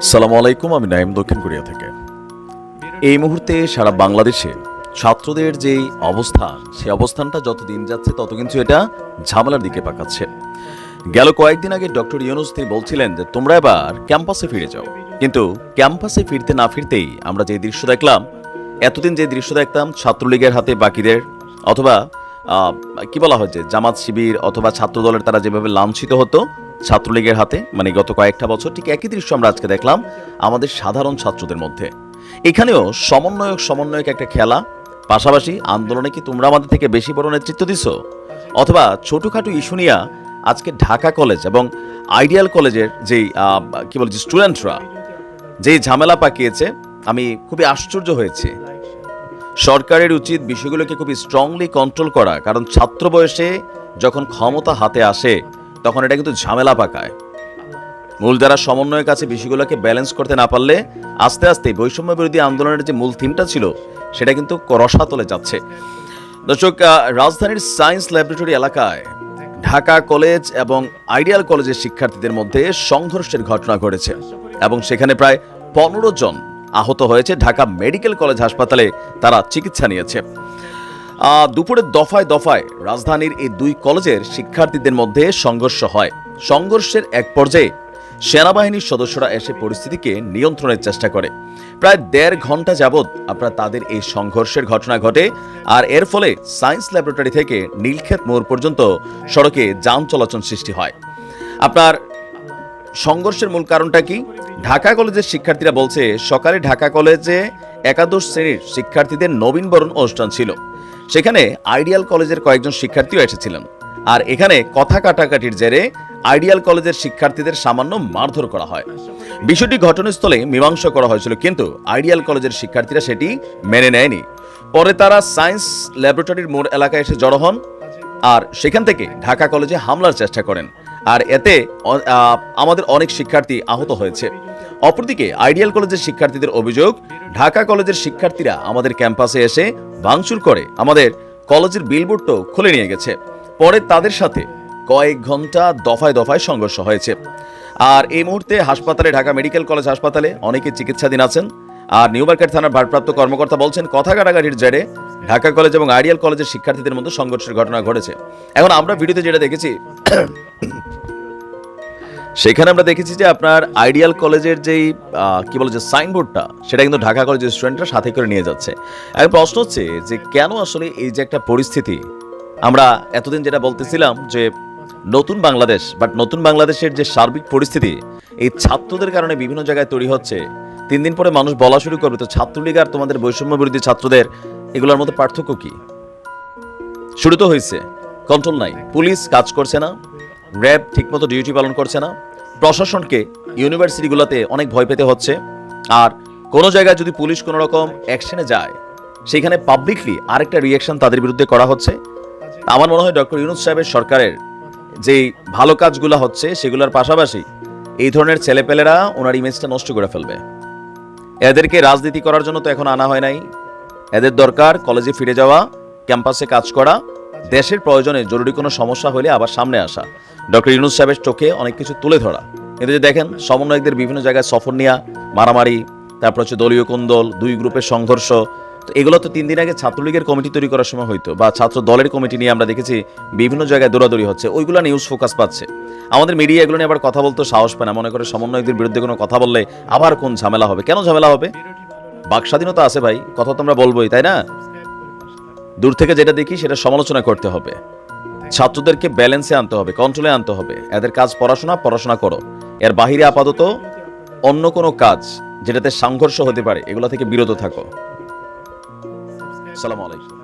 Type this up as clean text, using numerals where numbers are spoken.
সালামু আলাইকুম, আমি নাইম দক্ষিণ কোরিয়া থেকে। এই মুহূর্তে সারা বাংলাদেশে ছাত্রদের যে অবস্থান, সেই অবস্থানটা যত দিন যাচ্ছে তত কিন্তু এটা ঝামেলার দিকে পাকাচ্ছে। গেল কয়েকদিন আগে ডক্টর ইউনূস তিনি বলছিলেন যে তোমরা এবার ক্যাম্পাসে ফিরে যাও, কিন্তু ক্যাম্পাসে ফিরতে না ফিরতেই আমরা যে দৃশ্য দেখলাম, এতদিন যে দৃশ্য দেখতাম ছাত্রলীগের হাতে বাকিদের, অথবা কি বলা হয় যে জামাত শিবির অথবা ছাত্রদলের তারা যেভাবে লাঞ্ছিত হতো ছাত্রলীগের হাতে, মানে গত কয়েকটা বছর, ঠিক একই দৃশ্য আমরা আজকে দেখলাম আমাদের সাধারণ ছাত্রদের মধ্যে। এখানেও সমন্বয়ক একটা খেলা। পাশাপাশি আন্দোলনে কি তোমরা আমাদের থেকে বেশি বড় নেতৃত্ব দিছ, অথবা ছোটখাটো ইস্যু নিয়ে আজকে ঢাকা কলেজ এবং আইডিয়াল কলেজের যেই কি বলে যে স্টুডেন্টরা যেই ঝামেলা পাকিয়েছে, আমি খুবই আশ্চর্য হয়েছি। সরকারের উচিত বিষয়গুলোকে খুবই স্ট্রংলি কন্ট্রোল করা, কারণ ছাত্র বয়সে যখন ক্ষমতা হাতে আসে তখন এটা কিন্তু ঝামেলা পাকায়। মূল যারা সমন্বয়ের কাছে বিষয়গুলোকে ব্যালেন্স করতে না পারলে আস্তে আস্তে বৈষম্য বিরোধী আন্দোলনের যে মূল থিমটা ছিল সেটা কিন্তু রসাতলে যাচ্ছে। দর্শক, রাজধানীর সায়েন্স ল্যাবরেটরি এলাকায় ঢাকা কলেজ এবং আইডিয়াল কলেজের শিক্ষার্থীদের মধ্যে সংঘর্ষের ঘটনা ঘটেছে এবং সেখানে প্রায় 15 জন আহত হয়েছে। ঢাকা মেডিকেল কলেজ হাসপাতালে তারা চিকিৎসা নিয়েছে। দুপুরে দফায় দফায় রাজধানীর এই দুই কলেজের শিক্ষার্থীদের মধ্যে সংঘর্ষ হয়। সংঘর্ষের এক পর্যায়ে সেনাবাহিনীর সদস্যরা এসে পরিস্থিতিকে নিয়ন্ত্রণের চেষ্টা করে। প্রায় 1.5 ঘন্টা যাবৎ আপনার তাদের এই সংঘর্ষের ঘটনা ঘটে, আর এর ফলে সায়েন্স ল্যাবরেটরি থেকে নীলক্ষেত মোড় পর্যন্ত সড়কে যান চলাচল সৃষ্টি হয়। আপনার সংঘর্ষের মূল কারণটা কি? ঢাকা কলেজের শিক্ষার্থীরা বলছে সকালে ঢাকা কলেজে একাদশ শ্রেণীর শিক্ষার্থীদের নবীনবরণ অনুষ্ঠান ছিল, সেখানে আইডিয়াল কলেজের কয়েকজন শিক্ষার্থীও এসেছিলেন, আর এখানে কথা কাটাকাটির জেরে আইডিয়াল কলেজের শিক্ষার্থীদের সামান্য মারধর করা হয়। বিষয়টি ঘটনাস্থলে মীমাংসা করা হয়েছিল, কিন্তু আইডিয়াল কলেজের শিক্ষার্থীরা সেটি মেনে নেয়নি। পরে তারা সায়েন্স ল্যাবরেটরির মোড় এলাকায় এসে জড়ো হন আর সেখান থেকে ঢাকা কলেজে হামলার চেষ্টা করেন, আর এতে আমাদের অনেক শিক্ষার্থী আহত হয়েছে। অপরদিকে আইডিয়াল কলেজের শিক্ষার্থীদের অভিযোগ, ঢাকা কলেজের শিক্ষার্থীরা আমাদের ক্যাম্পাসে এসে ভাঙচুর করে আমাদের কলেজের বিলবোর্ডটাও খুলে নিয়ে গেছে। পরে তাদের সাথে কয়েক ঘন্টা দফায় দফায় সংঘর্ষ হয়েছে। আর এই মুহূর্তে হাসপাতালে, ঢাকা মেডিকেল কলেজ হাসপাতালে অনেকে চিকিৎসাধীন আছেন। আর নিউ মার্কেট থানার ভারপ্রাপ্ত কর্মকর্তা বলছেন কথা কাটাকাটির জেরে ঢাকা কলেজ এবং আইডিয়াল কলেজের শিক্ষার্থীদের মধ্যে সংঘর্ষের ঘটনা ঘটেছে। এখন আমরা ভিডিওতে যেটা দেখেছি সেখানে আমরা দেখেছি যে আপনার আইডিয়াল কলেজের যেই কি বলে যে সাইনবোর্ডটা, সেটা কিন্তু ঢাকা কলেজের স্টুডেন্টরা সাথে করে নিয়ে যাচ্ছে। এখন প্রশ্ন হচ্ছে যে কেন আসলে এই যে একটা পরিস্থিতি, আমরা এতদিন যেটা বলতেছিলাম যে নতুন বাংলাদেশ, বাট নতুন বাংলাদেশের যে সার্বিক পরিস্থিতি এই ছাত্রদের কারণে বিভিন্ন জায়গায় তৈরি হচ্ছে। 3 দিন পরে মানুষ বলা শুরু করবে তো ছাত্রলীগ আর তোমাদের বৈষম্য বিরোধী ছাত্রদের এগুলোর মধ্যে পার্থক্য কি? শুরু তো হয়েছে, কন্ট্রোল নাই, পুলিশ কাজ করছে না, র্যাব ঠিকমতো ডিউটি পালন করছে না, প্রশাসনকে ইউনিভার্সিটিগুলোতে অনেক ভয় পেতে হচ্ছে। আর কোনো জায়গায় যদি পুলিশ কোনো রকম অ্যাকশনে যায় সেখানে পাবলিকলি আরেকটা রিয়াকশন তাদের বিরুদ্ধে করা হচ্ছে। আমার মনে হয় ডক্টর ইউনূস সাহেবের সরকারের যেই ভালো কাজগুলো হচ্ছে সেগুলোর পাশাপাশি এই ধরনের ছেলেপেলেরা ওনার ইমেজটা নষ্ট করে ফেলবে। এদেরকে রাজনীতি করার জন্য তো এখন আনা হয় নাই, এদের দরকার কলেজে ফিরে যাওয়া, ক্যাম্পাসে কাজ করা, দেশের প্রয়োজনে জরুরি কোনো সমস্যা হলে আবার সামনে আসা, ডক্টর ইউনূস সাহেবের চোখে অনেক কিছু তুলে ধরা। কিন্তু যে দেখেন সমন্বয়কদের বিভিন্ন জায়গায় সফর নেওয়া, মারামারি, তারপর হচ্ছে দলীয় কোন্দল, দুই গ্রুপের সংঘর্ষ, তো এগুলো তো 3 দিন আগে ছাত্রলীগের কমিটি তৈরি করার সময় হইতো, বা ছাত্র দলের কমিটি নিয়ে আমরা দেখেছি বিভিন্ন জায়গায় দৌড়াদৌড়ি হচ্ছে, ওইগুলো নিউজ ফোকাস পাচ্ছে। আমাদের মিডিয়া এগুলো নিয়ে আবার কথা বলতে সাহস পায় না, মনে করে সমন্বয়কদের বিরুদ্ধে কোনো কথা বললে আবার কোন ঝামেলা হবে। কেন ঝামেলা হবে? বাক স্বাধীনতা আছে ভাই, কথা তো আমরা বলবোই, তাই না? দূর থেকে যেটা দেখি সেটা সমালোচনা করতে হবে। ছাত্রদেরকে ব্যালেন্সে আনতে হবে, কন্ট্রোলে আনতে হবে। এদের কাজ পড়াশোনা করো, এর বাহিরে আপাতত অন্য কোনো কাজ যেটাতে সংঘর্ষ হতে পারে এগুলো থেকে বিরত থাকো। আসসালামু আলাইকুম।